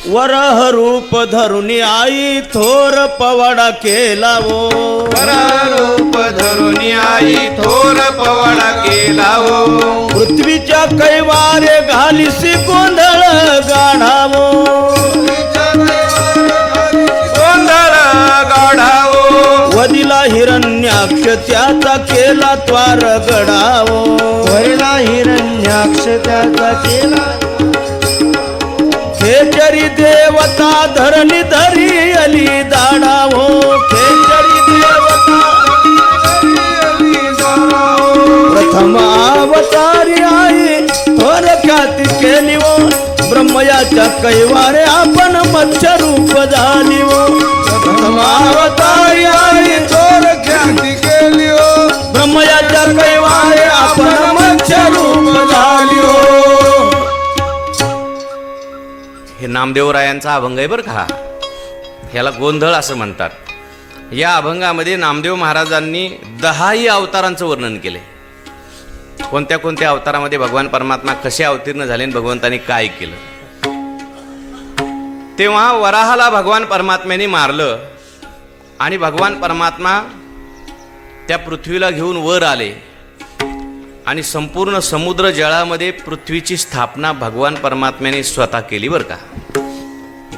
वरह रूप धरुनी आई थोर पवाडा केला वो. रूप धरून आई थोर पवाडा केला हो. पृथ्वीच्या कैवारे घालीसी गोंधळ गाढावो. गोंधळ गाढावो. वदिला हिरण्याक्ष त्याचा केला त्वार गडावो. वरला हिरण्याक्ष त्याचा केला खेचरी देवता धरली धरी अली दाडावो. खेचरी देवता प्रथम अवतारी आई थोर ख्याती केली वो. ब्रह्मयाच्या कैवारे आपण मत्स्य रूप झाली वो. प्रथम अवतारी आई थोर ख्याती केली हो. ब्रह्मयाच्या कैवारे आपण मत्स्य रूप झाली हो. हे नामदेवरायांचा अभंग आहे बरं का. ह्याला गोंधळ असं म्हणतात. या अभंगामध्ये नामदेव महाराजांनी 10 अवतारांचं वर्णन केले. कोणत्या कोणत्या अवतारामध्ये भगवान परमात्मा कसे अवतीर्ण झाले आणि भगवंतांनी काय केलं. तेव्हा वराहाला भगवान परमात्म्याने मारलं आणि भगवान परमात्मा त्या पृथ्वीला घेऊन वर आले आणि संपूर्ण समुद्र जळामध्ये पृथ्वीची स्थापना भगवान परमात्म्याने स्वतः केली बरं का.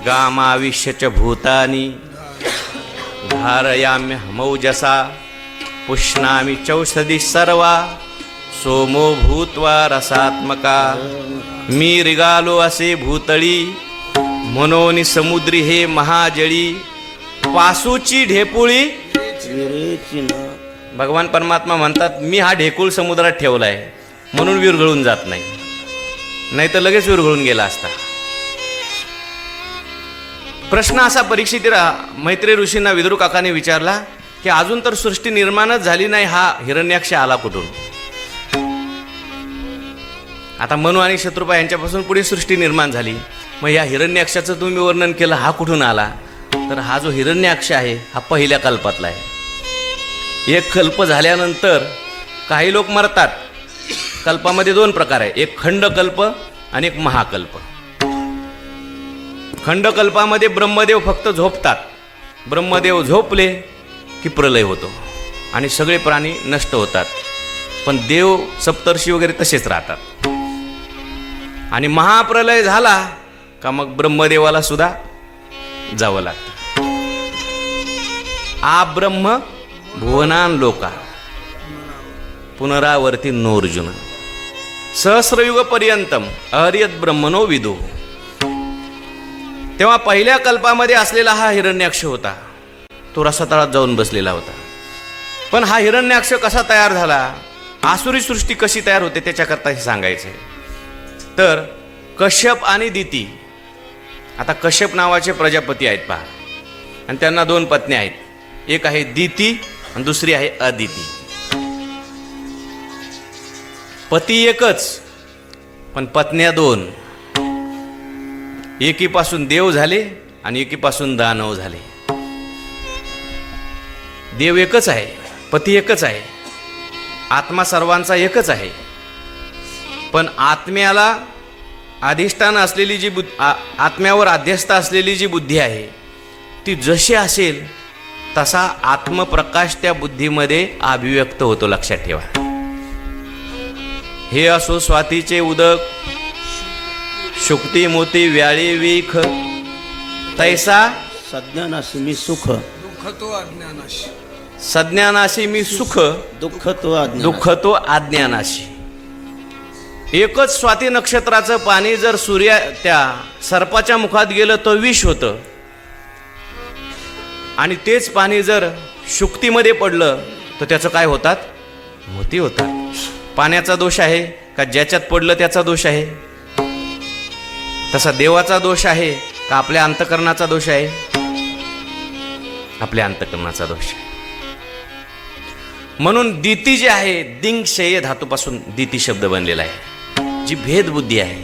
गामाविष्यच भूतानी धारयाम्य मौजसा पुष्णामी चौषधी सर्वा सोमो भूत्वा रसात्मका. मी रिगालो असे भूतळी मनोनी समुद्री हे महाजळी पासूची ढेपुळी. भगवान परमात्मा म्हणतात मी हा ढेकूळ समुद्रात ठेवलाय म्हणून विरघळून जात नाही, नाही तर लगेच विरघळून गेला असता. प्रश्न असा परीक्षितीला मैत्री ऋषींना विदुर काकाने विचारला की अजून तर सृष्टी निर्माणच झाली नाही, हा हिरण्याक्ष आला कुठून. आता मनु आणि शत्रुपा यांच्यापासून पुढे सृष्टी निर्माण झाली, मग या हिरण्याक्षाचं तुम्ही वर्णन केलं, हा कुठून आला. तर हा जो हिरण्याक्ष आहे हा पहिल्या कल्पातला आहे. एक कल्प झाल्यानंतर काही लोक मरतात. कल्पामध्ये 2 प्रकार आहे, एक खंडकल्प आणि एक महाकल्प. खंडकल्पामध्ये ब्रह्मदेव फक्त झोपतात. ब्रह्मदेव झोपले की प्रलय होतो आणि सगळे प्राणी नष्ट होतात, पण देव सप्तर्षी वगैरे तसेच राहतात. आणि महाप्रलय झाला का मग ब्रह्मदेवाला सुद्धा जावं लागतं. आ ब्रह्म भुवनान लोका पुनरावर्ती नोर्जुन सहस्रयुग पर्यंतम अहर्यत ब्रह्मनो विदो. तेव्हा पहिल्या कल्पामध्ये असलेला हा हिरण्याक्ष होता, तो रसातळात जाऊन बसलेला होता. पण हा हिरण्याक्ष कसा तयार झाला, आसुरी सृष्टी कशी तयार होते त्याच्याकरता हे सांगायचं आहे. तर कश्यप आणि दिती, आता कश्यप नावाचे प्रजापती आहेत पहा, आणि त्यांना 2 पत्नी आहेत. एक आहे दिती आणि दुसरी आहे अदिती. पती एकच पण पत्न्या 2. एकीपासून देव झाले आणि एकीपासून दानव झाले. देव एकच आहे, पती एकच आहे, आत्मा सर्वांचा एकच आहे. पण आत्म्याला अधिष्ठान असलेली जी आत्म्यावर अध्यस्त असलेली जी बुद्धी आहे ती जशी असेल तसा आत्मप्रकाश त्या बुद्धीमध्ये अभिव्यक्त होतो. लक्षात ठेवा. हे असो स्वातीचे उदक शुक्ती मोती व्याळी वीख तैसा सज्ञानाशी मी सुख दुःख तो अज्ञानाशी. सज्ञानाशी मी सुख दुःख तो अज्ञान. दुःख तो अज्ञानाशी. एकच स्वाती नक्षत्राचं पाणी जर सूर्या त्या सर्पाच्या मुखात गेलं तर विष होतं, आणि तेच पाणी जर शुक्तीमध्ये पडलं तर त्याचं काय होतात? मोती होतात. पाण्याचा दोष आहे का ज्याच्यात पडलं त्याचा दोष आहे? तसा देवाचा दोष आहे का आपल्या अंतकरणाचा दोष आहे? आपल्या अंतकरणाचा दोष आहे. म्हणून दिती जी आहे, दिंग शेय धातूपासून दिती शब्द बनलेला आहे. जी भेदबुद्धी आहे,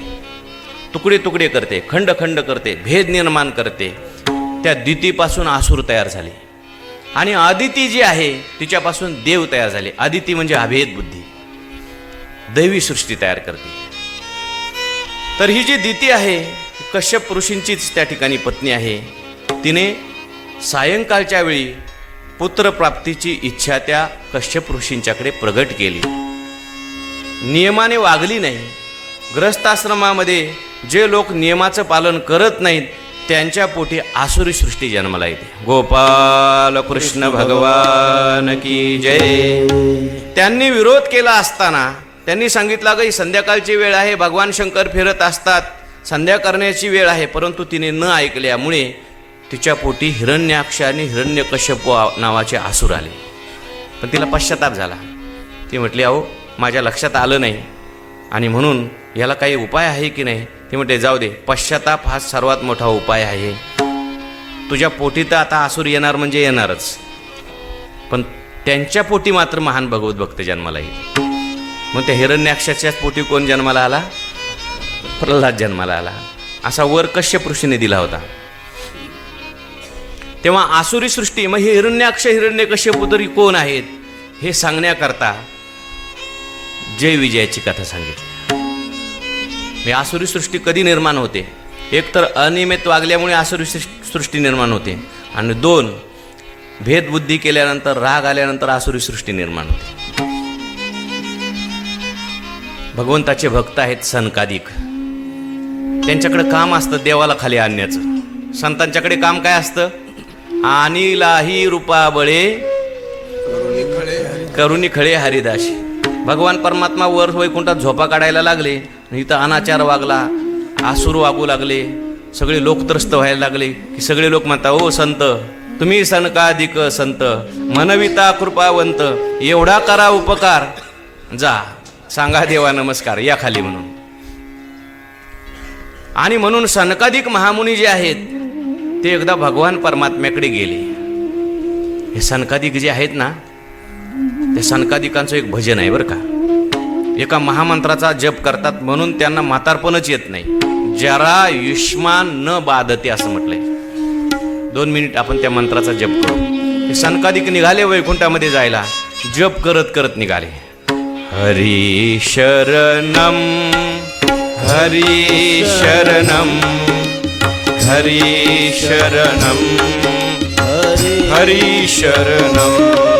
तुकडे तुकडे करते, खंड खंड करते, भेद निर्माण करते, त्या दितीपासून आसूर तयार झाले. आणि आदिती जी आहे तिच्यापासून देव तयार झाले. आदिती म्हणजे अभेद बुद्धी, दैवी सृष्टी तयार करते. तर ही जी दिती आहे कश्यप ऋषींचीच त्या ठिकाणी पत्नी आहे. तिने सायंकाळच्या वेळी पुत्रप्राप्तीची इच्छा त्या कश्यप ऋषींच्याकडे प्रगट केली. नियमाने वागली नाही. ग्रस्ताश्रमामध्ये जे लोक नियमाचं पालन करत नाहीत त्यांच्या पोटी आसुरी सृष्टी जन्माला येते. गोपाल कृष्ण भगवान की जय. त्यांनी विरोध केला असताना त्यांनी सांगितलं की संध्याकाळची वेळ आहे, भगवान शंकर फिरत असतात, संध्या करण्याची वेळ आहे. परंतु तिने न ऐकल्यामुळे तिच्या पोटी हिरण्याक्ष आणि हिरण्यकश्यप नावाचे आसूर आले. पण तिला पश्चाताप झाला. ती म्हटली, अहो माझ्या लक्षात आलं नाही आणि म्हणून याला काही उपाय आहे की नाही? ती म्हटले, जाऊ दे, पश्चाताप हा सर्वात मोठा उपाय आहे. तुझ्या पोटी तर आता आसूर येणार म्हणजे येणारच, पण त्यांच्या पोटी मात्र महान भगवत भक्त जन्माला येईल. मग त्या हिरण्याक्षाच्याच पोटी कोण जन्माला आला? प्रल्हाद जन्माला आला. असा वर कश्यप ऋषीने दिला होता. तेव्हा आसुरी सृष्टी, मग हे हिरण्याक्ष हिरण्यकश्यप तरी कोण आहेत हे सांगण्याकरता जय विजयाची कथा सांगितली. ही आसुरी सृष्टी कधी निर्माण होते? एक तर अनियमित वागल्यामुळे आसुरी सृष्टी निर्माण होते, आणि दोन, भेदबुद्धी केल्यानंतर, राग आल्यानंतर आसुरी सृष्टी निर्माण होते. भगवंताचे भक्त आहेत सनकादिक. त्यांच्याकडे काम असतं देवाला खाली आणण्याचं. संतांच्याकडे काम काय असतं? आणिलाही रूपा बळे करुणी खळे हरिदासी. भगवान परमात्मा वर वैकुंठात झोपा काढायला लागले, इथं अनाचार वागला, आसूर वागू लागले, सगळे लोक त्रस्त व्हायला लागले की सगळे लोक म्हणतात, ओ संत तुम्ही सनकाधिक संत, मनविता कृपावंत, एवढा करा उपकार, जा सांगा देवा नमस्कार, या खाली म्हणून. आणि म्हणून सनकाधिक महामुनी जे आहेत ते एकदा भगवान परमात्म्याकडे गेले. हे सनकाधिक जे आहेत ना, त्या सनकाधिकांचं एक भजन आहे बरं का. एका महामंत्राचा जप करतात म्हणून त्यांना म्हातारपणच येत नाही. जरा युष्मान न बाधते असं म्हटलंय. 2 मिनिट आपण त्या मंत्राचा जप करू. हे सनकाधिक निघाले वैकुंठामध्ये जायला, जप करत करत निघाले. हरी शरणम हरी शरणम हरी शरणम हरी शरणम